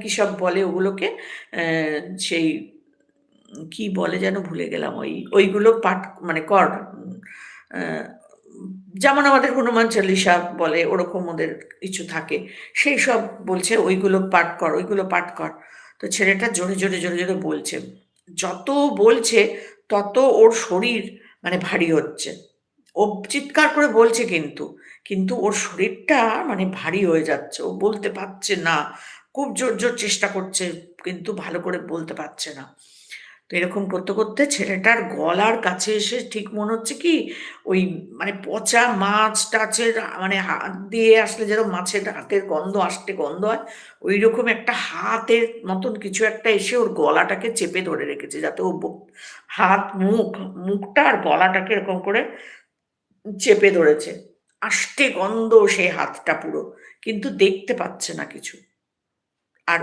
কি সব বলে ওগুলোকে সেই কি বলে যেন ভুলে গেলাম। ওইগুলো পাঠ মানে কর। আ যেমন আমাদের হনুমান চল্লিশা বলে ওরকম ওদের কিছু থাকে। সেইসব বলছে ওইগুলো পাঠ কর, ওইগুলো পাঠ কর। তো ছেলেটা জোরে বলছে। যত বলছে তত ওর শরীর মানে ভারী হচ্ছে। ও চিৎকার করে বলছে কিন্তু ওর শরীরটা মানে ভারী হয়ে যাচ্ছে। ও বলতে পারছে না। খুব জোর চেষ্টা করছে কিন্তু ভালো করে বলতে পারছে না। তো এরকম করতে ছেলেটার গলার কাছে এসে ঠিক মনে হচ্ছে কি ওই মানে পচা মাছ-টাছের মানে হাত দিয়ে আসলে যেরকম মাছের হাতের গন্ধ হয়, ঐরকম একটা হাতের মতন কিছু একটা এসে ওর গলাটাকে চেপে ধরে রেখেছে। যাতে ও হাত, মুখটা আর গলাটাকে এরকম করে চেপে ধরেছে। আষ্টে গন্ধ সেই হাতটা পুরো। কিন্তু দেখতে পাচ্ছে না কিছু। আর